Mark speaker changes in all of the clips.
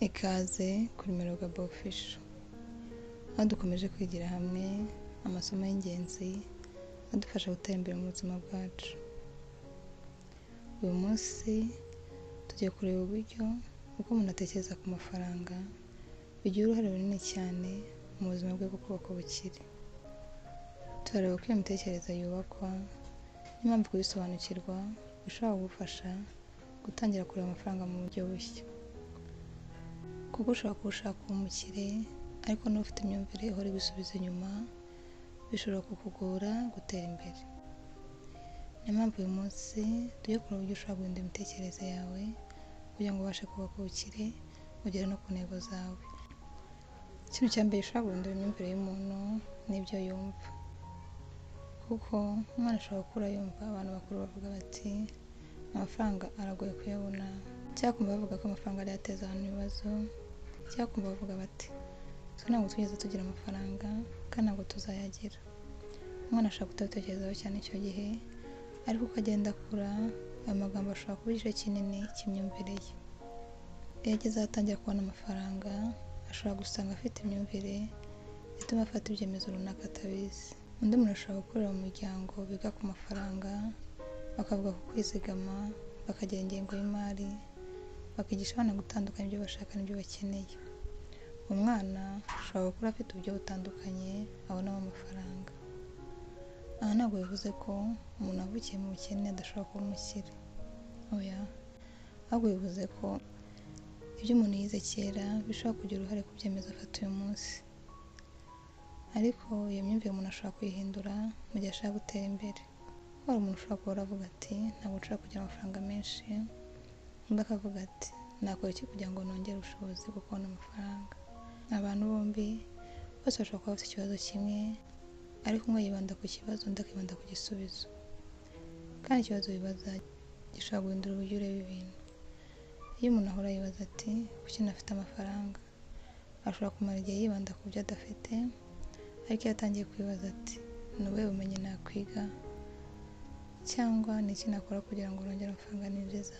Speaker 1: Ikaze kuri Meroga Official, aho dukomeje kwigira hamwe amasomo y'ingenzi adufasha gutera imbere mu buzima bwacu. Uyu munsi tugiye kureba uburyo uko umuntu atekereza ku mafaranga bigira uruhare runini cyane mu buzima bwe bwo kubaka ubukire. Turareba uko iyo mitekerereze yubakwa n'impamvu kubisobanukirwa bishobora kugufasha gutangira kureba amafaranga mu buryo bushya. Kuko ushobora kuwushaka umukire ariko n'ufite imyumvire ihora ibisubiza inyuma bishobora kukugora gutera imbere. Niyo mpamvu uyu munsi tugiye kureba uburyo ushobora guhindura imitekerereze yawe kugira ngo ubashe kubaka ubukire ugere no ku ntego zawe. Ikintu cya mbere gishobora guhindura imyumvire y'umuntu n'ibyo yumva, kuko umwana ashobora gukura yumva abantu bakuru bavuga bati amafaranga aragoye kuyabona, cyangwa kumva bavuga ko amafaranga ariyo ateza abantu ibibazo, cyangwa kumva bavuga bati twe ntabwo twigeze tugira amafaranga kandi ntabwo tuzayagira. Umwana ashobora kutabitekerezaho cyane icyo gihe, ariko uko agenda akura ayo magambo ashobora kuba igice kinini cy'imyumvire ye. Iyo ageze aho atangira kubona amafaranga ashobora gusanga afite imyumvire ituma afata ibyemezo runaka atabizi. Undi muntu ashobora gukorera mu muryango biga ku mafaranga, bakavuga ku kwizigama, bakagira ingengo y'imari, bakigisha abana gutandukanya ibyo bashaka n'ibyo bakeneye. Umwana ashobora gukura afite uburyo butandukanye abonamo amafaranga. Aha ntabwo bivuze ko umuntu avukiye mu bukene adashobora kuba umukire, oya, ahubwo bivuze ko ibyo umuntu yize kera bishobora kugira uruhare ku byemezo afata uyu munsi. Ariko iyo myumvire umuntu ashobora kuyihindura mu gihe ashaka gutera imbere. Hari umuntu ushobora kuba avuga ati ntabwo nshobora kugira amafaranga menshi, undi akavuga ati nakora iki kugira ngo nongere ubushobozi bwo kubona amafaranga. Abantu bombi bose bashobora kuba bafite ikibazo kimwe, ariko umwe yibanda ku kibazo undi akibanda ku gisubizo. Kandi ikibazo wibaza gishobora guhindura uburyo ureba ibintu. Iyo umuntu ahora yibaza ati kuki ntafite amafaranga, ashobora kumara igihe yibanda ku byo adafite, ariko iyo atangiye kwibaza ati ni ubuhe bumenyi nakwiga, cyangwa ni iki nakora kugira ngo nongere amafaranga ninjiza,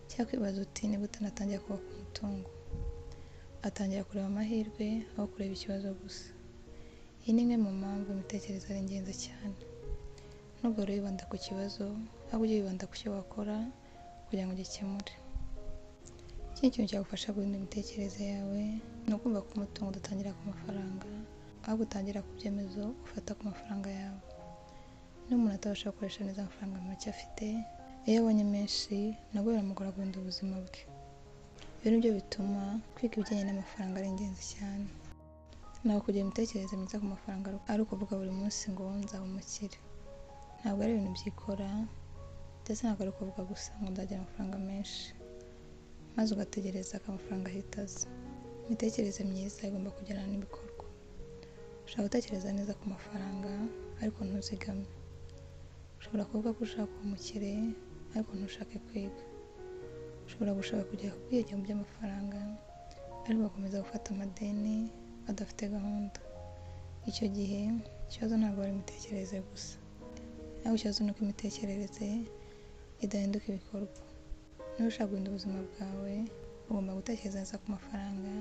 Speaker 1: cyangwa kwibaza uti ni gute natangiye kubaka umutungo, atangira kureba amahirwe aho kureba ikibazo gusa. Iyi ni imwe mu mpamvu imitekerereze ari ingenzi cyane. Nubwo rero wibanda ku kibazo, ahubwo ujye wibanda ku cyo wakora kugira ngo ugikemure. Ikindi kintu cyagufasha guhindura imitekerereze yawe ni ukumva ko umutungo udatangira ku mafaranga, ahubwo utangira ku byemezo ufata ku mafaranga yawe. Niba umuntu atabasha gukoresha neza amafaranga make afite, iyo abonye menshi nabwo biramugora guhindura ubuzima bwe. Ibi ni byo bituma kwiga ibijyanye n'amafaranga ari ingenzi cyane. Ntabwo kugira imitekerereze myiza ku mafaranga ari ukuvuga buri munsi ngo nzaba umukire. Ntabwo ari ibintu byikora, ndetse ntabwo ari ukuvuga gusa ngo ndagira amafaranga menshi maze ugategereza ko amafaranga ahita aza. Imitekerereze myiza igomba kujyana n'ibikorwa. Ushobora gutekereza neza ku mafaranga ariko ntuzigame. Ushobora kuvuga ko ushaka kuba umukire ariko ntushake kwiga. Ushobora gushaka kujya kwiga mu by'amafaranga ariko ugakomeza gufata amadeni adafite gahunda. Icyo gihe ikibazo ntabwo ari imitekerereze gusa, ahubwo ikibazo ni uko imitekerereze idahinduka ibikorwa. Niba ushaka guhindura ubuzima bwawe ugomba gutekereza neza ku mafaranga,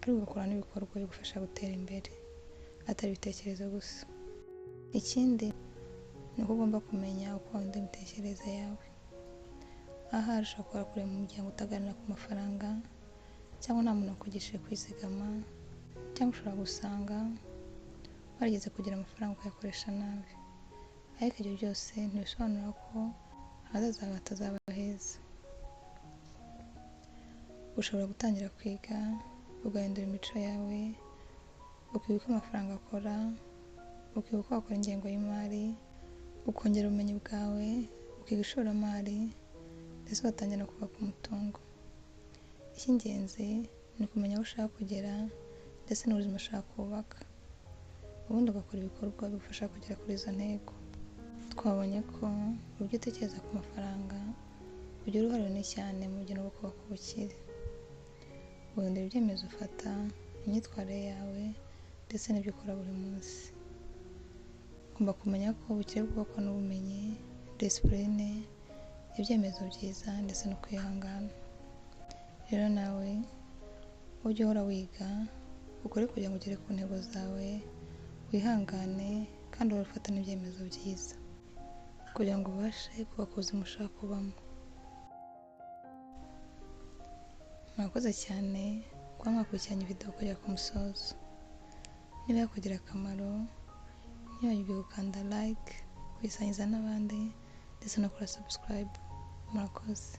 Speaker 1: ariko ugakora n'ibikorwa bigufasha gutera imbere, atari ibitekerezo gusa. Ikindi ni uko ugomba kumenya uko wahindura imitekerereze yawe. Aha ushobora kuba kure mu muryango utaganira ku mafaranga, cyangwa nta muntu wakugishije kwizigama, cyangwa ushobora gusanga warigeze kugira amafaranga ukayakoresha nabi. Ariko ibyo byose ntibisobanura ko ahazaza hawe hatazaba heza. Ushobora gutangira kwiga ugahindura imico yawe, ukiga uko amafaranga akora, ukiga uko wakora ingengo y'imari, ukongera ubumenyi bwawe, ukiga ishoramari, ndetse ugatangira no kubaka umutungo. Icy'ingenzi ni ukumenya aho ushaka kugera ndetse n'ubuzima ushaka kubaka, ubundi ugakora ibikorwa bigufasha kugera kuri izo ntego. Twabonye ko uburyo utekereza ku mafaranga bugira uruhare runini cyane mu buryo bwo kubaka ubukire. Guhindura ibyemezo ufata, imyitwarire yawe, ndetse n'ibyo ukora buri munsi. Ugomba kumenya ko ubukire bwubakwa n'ubumenyi, disipurine, ibyemezo byiza ndetse no kwihangana. rero nawe ujye uhora wiga ukore kugira ngo ugere ku ntego zawe, wihangane kandi uhore ufata n'ibyemezo byiza kugira ngo ubashe kubaka ubuzima ushaka kubamo. Mwakoze cyane kuba mwakurikiranye video kugera ku musozo. Niba yakugira akamaro ntiwibagirwe gukanda like, kuyisangiza n'abandi ndetse no gukora subscribe. Murakoze.